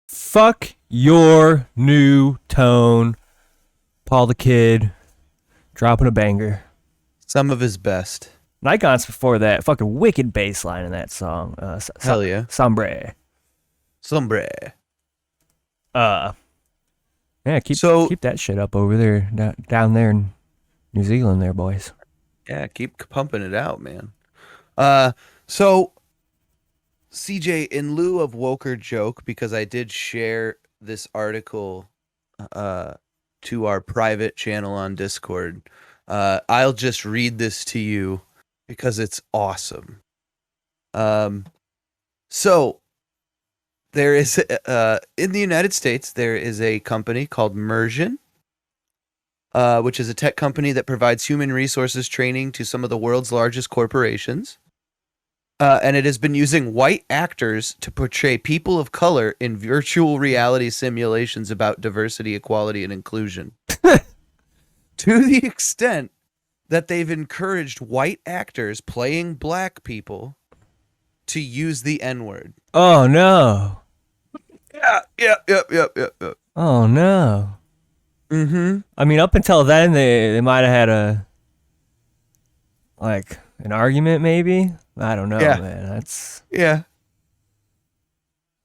Fuck your new tone. Paul the Kid dropping a banger. Some of his best. Nikon's before that. Fucking wicked bass line in that song. Hell yeah. Sombre. Sombre. Yeah, keep that shit up over there, down there in New Zealand there, boys. Yeah, keep pumping it out, man. So CJ, in lieu of woker joke, because I did share this article to our private channel on Discord, I'll just read this to you because it's awesome. So there is in the United States there is a company called Mersion, which is a tech company that provides human resources training to some of the world's largest corporations. And it has been using white actors to portray people of color in virtual reality simulations about diversity, equality, and inclusion. To the extent that they've encouraged white actors playing black people to use the N-word. Oh no. Yeah. Oh no. Mm-hmm. I mean, up until then, they might have had an argument, maybe. I don't know, Yeah. man. That's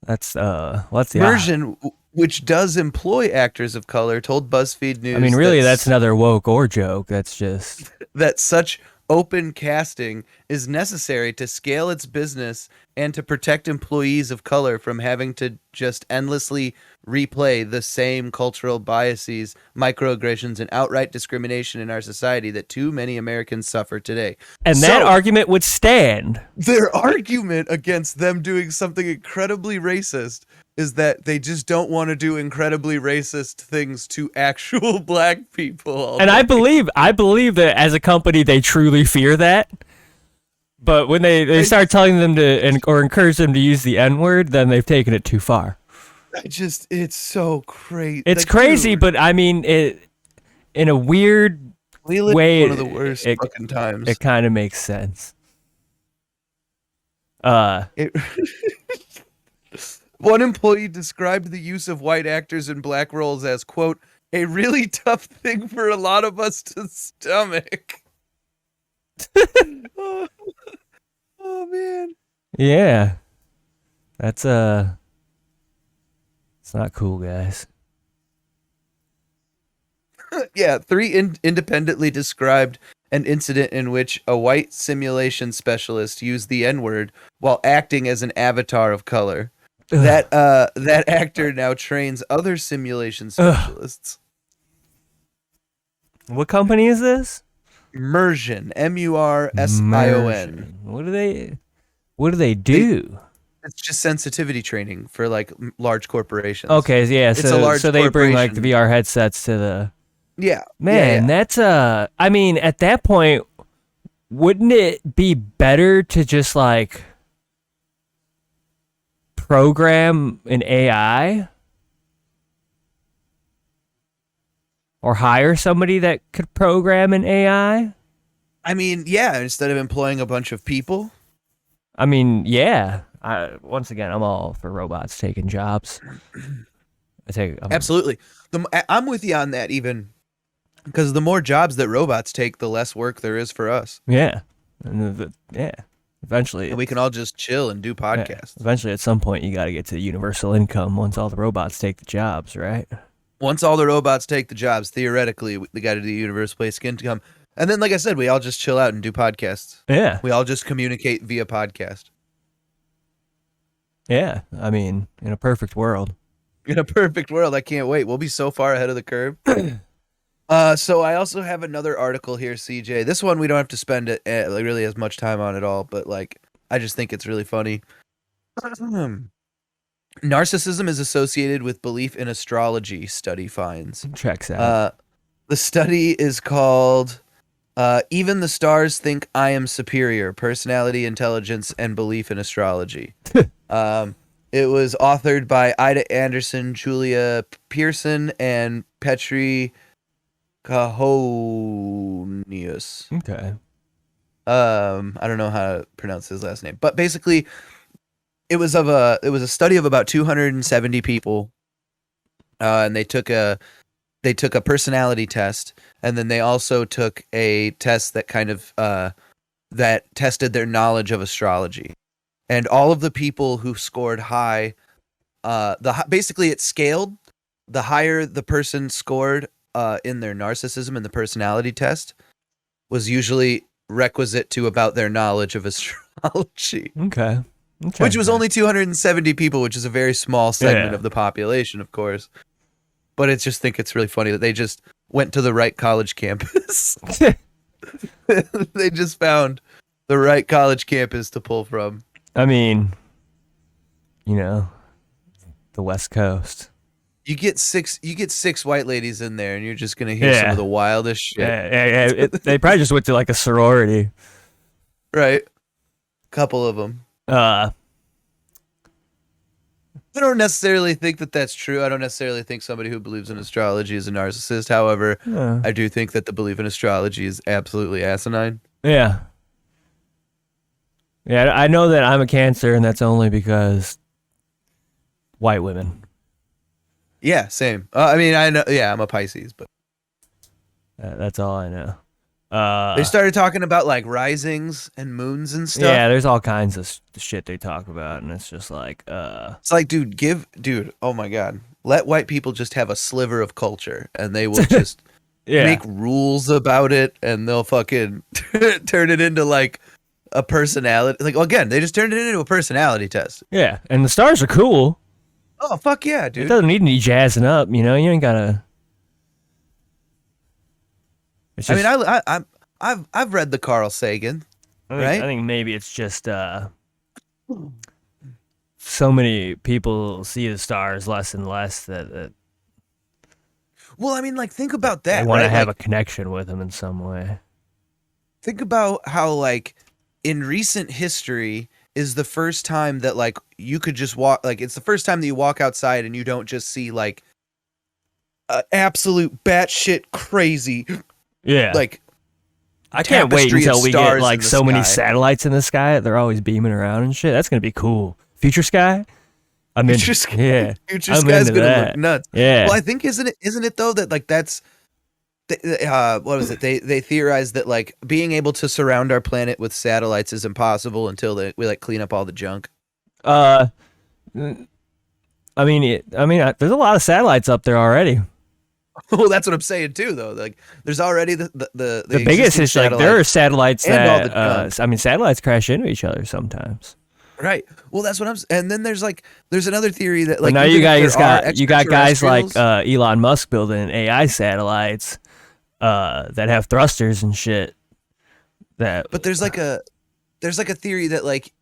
what's the Mersion, which does employ actors of color, told BuzzFeed News. I mean, really, that's another woke or joke. That's just that such open casting is necessary to scale its business and to protect employees of color from having to just endlessly replay the same cultural biases, microaggressions, and outright discrimination in our society that too many Americans suffer today. And that argument would stand. Their argument against them doing something incredibly racist is that they just don't want to do incredibly racist things to actual black people. And I believe that as a company, they truly fear that. But when they start telling them to or encourage them to use the N-word, then they've taken it too far. It's so crazy. It's crazy, but I mean, it in a weird way. One of the worst fucking times. It kind of makes sense. One employee described the use of white actors in black roles as, quote, a really tough thing for a lot of us to stomach. Oh man. Yeah. That's it's not cool, guys. Yeah, 3 independently described an incident in which a white simulation specialist used the N-word while acting as an avatar of color. Ugh. That actor now trains other simulation specialists. Ugh. What company is this? Mersion, Mursion. What do they do? It's just sensitivity training for like large corporations. Okay, yeah. So they bring like the VR headsets to the. Yeah, man, that's I mean, at that point, wouldn't it be better to just like program an AI or hire somebody that could program an AI? I mean, yeah, instead of employing a bunch of people. I mean, yeah. Once again, I'm all for robots taking jobs. Absolutely. I'm with you on that, even because the more jobs that robots take, the less work there is for us. Yeah, Eventually, and we can all just chill and do podcasts. Yeah. Eventually, at some point, you got to get to the universal income once all the robots take the jobs, right? Once all the robots take the jobs, theoretically, we got to do universal basic income. And then, like I said, we all just chill out and do podcasts. Yeah. We all just communicate via podcast. Yeah. I mean, in a perfect world. In a perfect world. I can't wait. We'll be so far ahead of the curve. So I also have another article here, CJ. This one we don't have to spend really as much time on at all, but like I just think it's really funny. Narcissism is associated with belief in astrology, study finds. Checks out. The study is called Even the Stars Think I Am Superior, Personality, Intelligence, and Belief in Astrology. It was authored by Ida Anderson, Julia Pearson, and Petri Kahonius. Okay. I don't know how to pronounce his last name, but basically it was a study of about 270 people, and they took a personality test, and then they also took a test that kind of that tested their knowledge of astrology. And all of the people who scored high, basically it scaled. The higher the person scored in their narcissism and the personality test was usually requisite to about their knowledge of astrology. Okay. Which was only 270 people, which is a very small segment of the population, of course. But I just think it's really funny that they just went to the right college campus. They just found the right college campus to pull from. I mean, the West Coast. You get six white ladies in there, and you're just gonna hear some of the wildest shit. Yeah. They probably just went to like a sorority, right? Couple of them. I don't necessarily think that that's true. I don't necessarily think somebody who believes in astrology is a narcissist. However, I do think that the belief in astrology is absolutely asinine. Yeah. Yeah, I know that I'm a Cancer, and that's only because white women. Yeah, same. I mean, I know. Yeah, I'm a Pisces, but that's all I know. They started talking about like risings and moons and stuff. Yeah, there's all kinds of shit they talk about, and it's just like, it's like, dude, oh my god, let white people just have a sliver of culture, and they will just make rules about it, and they'll fucking turn it into like a personality. Like, again, they just turned it into a personality test. Yeah, and the stars are cool. Oh fuck yeah, dude! It doesn't need any jazzing up, you ain't gotta. I mean, I've read the Carl Sagan, right? I think maybe it's just so many people see the stars less and less that. Well, I mean, like, think about that. They want to have like, a connection with them in some way. Think about how, like, in recent history is the first time that, like, you could just walk. Like, it's the first time that you walk outside and you don't just see like absolute batshit crazy. Yeah. Like, I can't wait until we get like so many satellites in the sky. They're always beaming around and shit. That's gonna be cool. Future sky. Future sky. Yeah. Future sky's gonna look nuts. Yeah. Well, I think isn't it though that like that's what was it? They theorized that like being able to surround our planet with satellites is impossible until we like clean up all the junk. I mean, there's a lot of satellites up there already. Well, that's what I'm saying too, though. Like, there's already the biggest is like there are satellites that satellites crash into each other sometimes. Right. Well, that's what and then there's another theory that like but now you got guys like Elon Musk building AI satellites that have thrusters and shit. But there's like a theory that like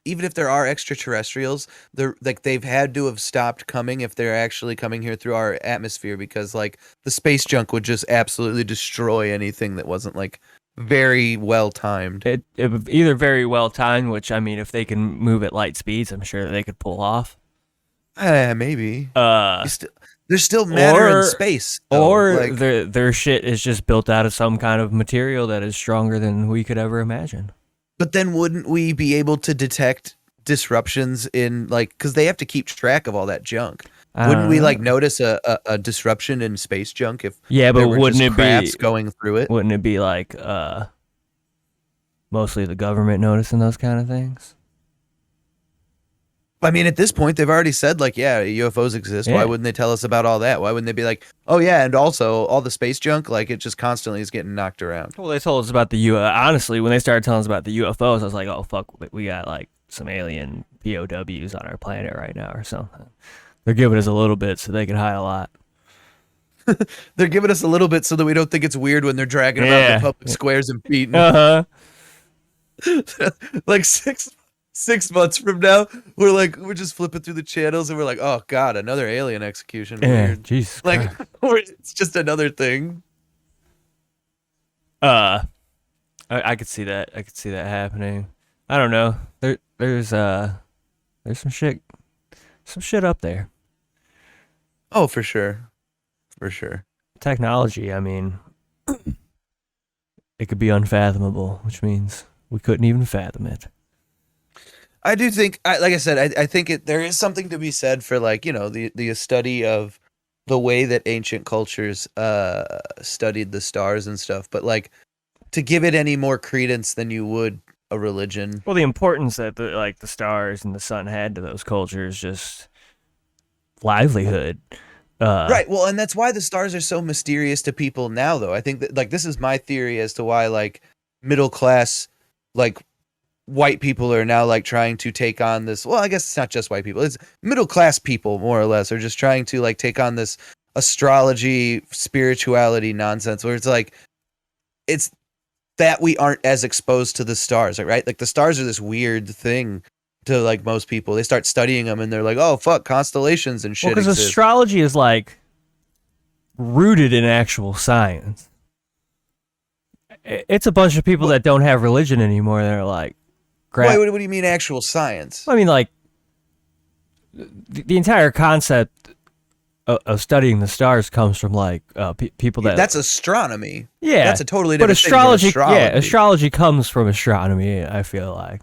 even if there are extraterrestrials, they've had to have stopped coming if they're actually coming here through our atmosphere, because like the space junk would just absolutely destroy anything that wasn't like very well timed. It either very well timed, which I mean, if they can move at light speeds, I'm sure they could pull off. Maybe. There's still matter in space, or like, their shit is just built out of some kind of material that is stronger than we could ever imagine. But then wouldn't we be able to detect disruptions in like, because they have to keep track of all that junk? Wouldn't we like notice a disruption in space junk if but wouldn't it be going through it? Wouldn't it be like mostly the government noticing those kind of things? I mean, at this point, they've already said like, yeah, UFOs exist. Yeah. Why wouldn't they tell us about all that? Why wouldn't they be like, oh yeah, and also all the space junk, like it just constantly is getting knocked around? Well, they told us about the honestly, when they started telling us about the UFOs, I was like, oh fuck, we got like some alien POWs on our planet right now or something. They're giving us a little bit so they can hide a lot. They're giving us a little bit so that we don't think it's weird when they're dragging about the public squares and beating. Like 6 months from now, we're just flipping through the channels and we're like, oh god, another alien execution. Weird. Jesus. Like, it's just another thing. I could see that. I could see that happening. I don't know. There's some shit up there. Oh, for sure. For sure. Technology, I mean, it could be unfathomable, which means we couldn't even fathom it. I do think, like I said, I think there is something to be said for like, the study of the way that ancient cultures studied the stars and stuff, but like to give it any more credence than you would a religion. Well, the importance that the stars and the sun had to those cultures, just livelihood. Right. Well, and that's why the stars are so mysterious to people now, though. I think that like this is my theory as to why like middle class, like white people are now like trying to take on this. Well, I guess it's not just white people. It's middle class people more or less are just trying to like take on this astrology, spirituality nonsense where it's like it's that we aren't as exposed to the stars, right? Like the stars are this weird thing to like most people. They start studying them and they're like, "Oh, fuck, constellations and shit." Well, because astrology is like rooted in actual science. It's a bunch of people that don't have religion anymore. They're like, Wait, what do you mean actual science? I mean, like, the entire concept of studying the stars comes from, like, people that... That's astronomy. Yeah. That's a totally different astrology, thing than astrology. Yeah, astrology comes from astronomy, I feel like.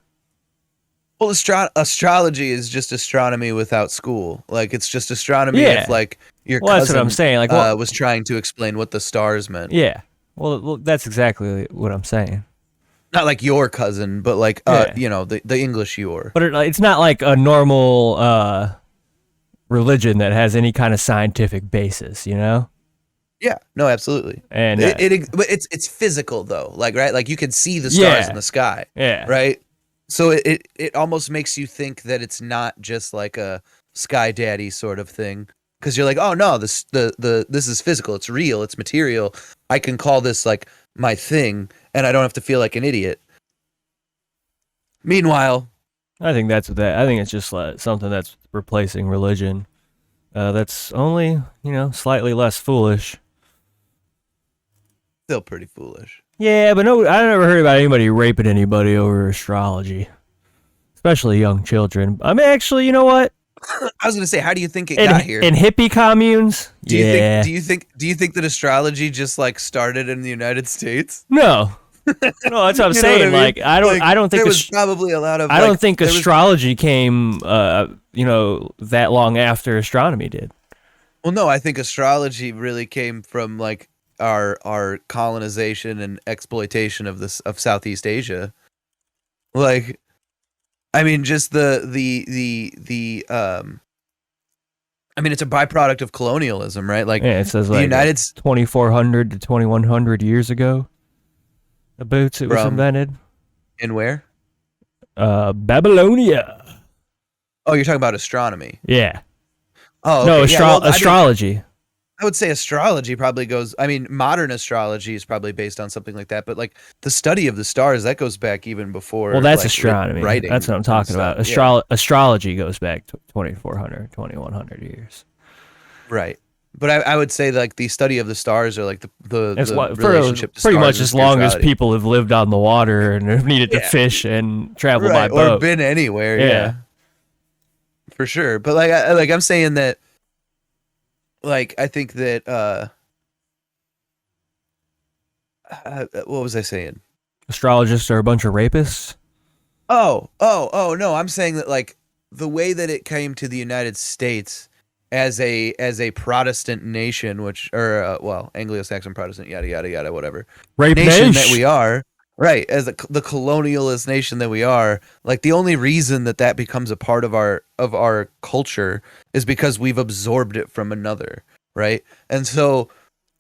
Well, astrology is just astronomy without school. Like, it's just astronomy if, like, your cousin that's what I'm saying. Like, was trying to explain what the stars meant. Yeah. Well, that's exactly what I'm saying. Not like your cousin, but like the English your. But it's not like a normal religion that has any kind of scientific basis, you know? Yeah, no, absolutely. And but it's physical though, like right, like you can see the stars in the sky. Yeah. Right. So it almost makes you think that it's not just like a sky daddy sort of thing, because you're like, oh no, this is physical, it's real, it's material. I can call this like my thing, and I don't have to feel like an idiot. Meanwhile, I think that's what I think it's just like something that's replacing religion. That's only, slightly less foolish. Still pretty foolish. Yeah, but no, I never heard about anybody raping anybody over astrology, especially young children. I mean, actually, you know what? I was gonna say, how do you think it got here? In hippie communes? Do you think that astrology just like started in the United States? No. No, that's what I'm saying. I mean? Like, I don't think there was probably a lot of. I don't think astrology came, that long after astronomy did. Well, no, I think astrology really came from like our colonization and exploitation of Southeast Asia. Like, I mean, just I mean, it's a byproduct of colonialism, right? Like, yeah, it says like 2,400 to 2,100 years ago. The boots it was invented. In where? Babylonia. Oh, you're talking about astronomy. Yeah. Oh, okay. No, astrology. I would say astrology probably goes. I mean, modern astrology is probably based on something like that. But like the study of the stars, that goes back even before. Well, that's like, astronomy. Writing. That's what I'm talking about. Astrology goes back to 2,400, 2,100 years. Right. But I would say like the study of the stars, or like the relationship to pretty stars much as long as people have lived on the water and have needed to fish and travel by boat or been anywhere. Yeah. For sure. But like I'm saying that. Like, I think that, what was I saying? Astrologists are a bunch of rapists? Oh, no, I'm saying that, like, the way that it came to the United States as a Protestant nation, Anglo-Saxon Protestant, yada, yada, yada, whatever. Rape nation that we are, right, as the colonialist nation that we are, like, the only reason that becomes a part of our culture is because we've absorbed it from another, right? And so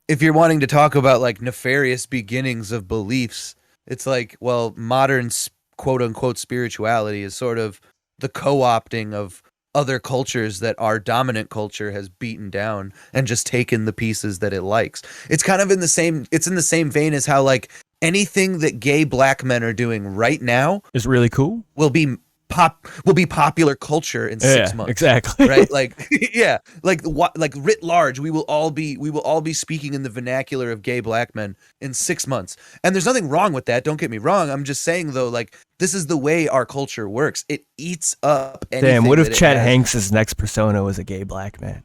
if you're wanting to talk about like nefarious beginnings of beliefs, it's like, well, modern quote unquote spirituality is sort of the co-opting of other cultures that our dominant culture has beaten down and just taken the pieces that it likes. It's kind of in the same vein as how like anything that gay black men are doing right now is really cool will be popular culture in 6 months. Exactly. Right? Like, yeah, like writ large, we will all be speaking in the vernacular of gay black men in 6 months. And there's nothing wrong with that. Don't get me wrong. I'm just saying though, like, this is the way our culture works. It eats up anything. Damn, what if Chet Hanks' next persona was a gay black man?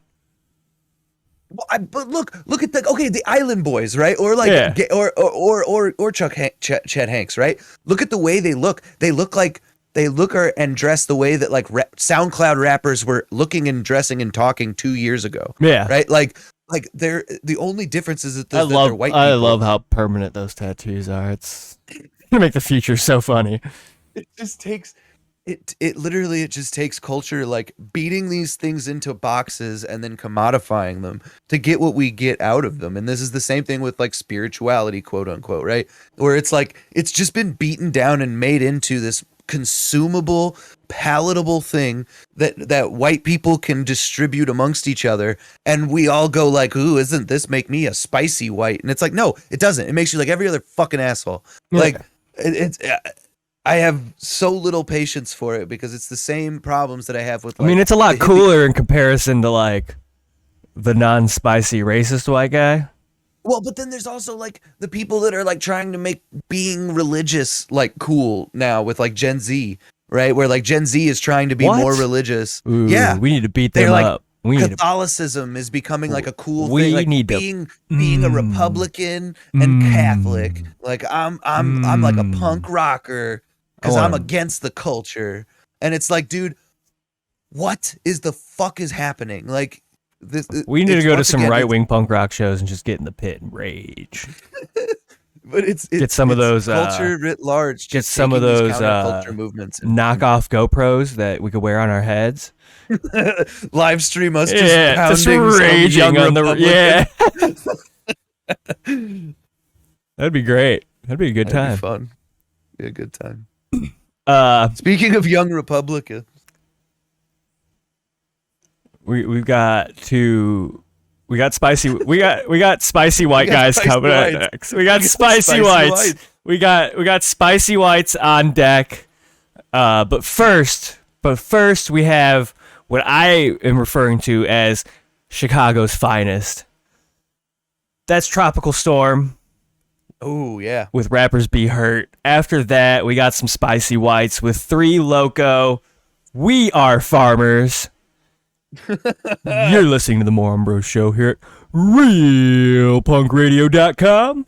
Well, but look at the Island Boys, right? Or like, or Chet Hanks, right? Look at the way they look. They look like they look and dress the way that like SoundCloud rappers were looking and dressing and talking 2 years ago. Yeah. Right. Like they're the only difference is that, I they're white people. I love how permanent those tattoos are. It's gonna make the future so funny. It just takes it literally, it just takes culture like beating these things into boxes and then commodifying them to get what we get out of them. And this is the same thing with like spirituality, quote unquote, right? Where it's like it's just been beaten down and made into this consumable, palatable thing that white people can distribute amongst each other, and we all go like, ooh, isn't this make me a spicy white? And it's like, no, it doesn't. It makes you like every other fucking asshole. Yeah. Like it's I have so little patience for it because it's the same problems that I have with like, I mean, it's a lot cooler in comparison to like the non-spicy racist white guy. Well, but then there's also like the people that are like trying to make being religious like cool now with like Gen Z, right? Where like Gen Z is trying to be What? more religious. Ooh, yeah, we need to beat they're them like up. We need to, Catholicism is becoming like a cool we thing. Like need to- being a Republican and Catholic. Like I'm like a punk rocker because I'm against the culture. And it's like, dude, what is the fuck is happening? Like this. we need to it's go to once some again, right-wing punk rock shows and just get in the pit and rage. But it's Get some of it's those, culture writ large. Get just some of taking these those counterculture movements. And knockoff GoPros that we could wear on our heads. live stream us just Yeah, pounding just some raging young on the Republican. That'd be great. That'd be a good That'd time. be fun. Be a good time. Speaking of young Republicans, we got spicy white guys spicy coming up whites. next. We got spicy whites. We got spicy whites on deck. But first we have what I am referring to as Chicago's finest. That's Tropical Storm. Oh yeah, with Rappers Be Hurt. After that, we got some spicy whites with 3 Loco. We Are Farmers. You're listening to the Moron Bros Show here at RealPunkRadio.com.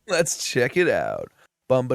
let's check it out. Bum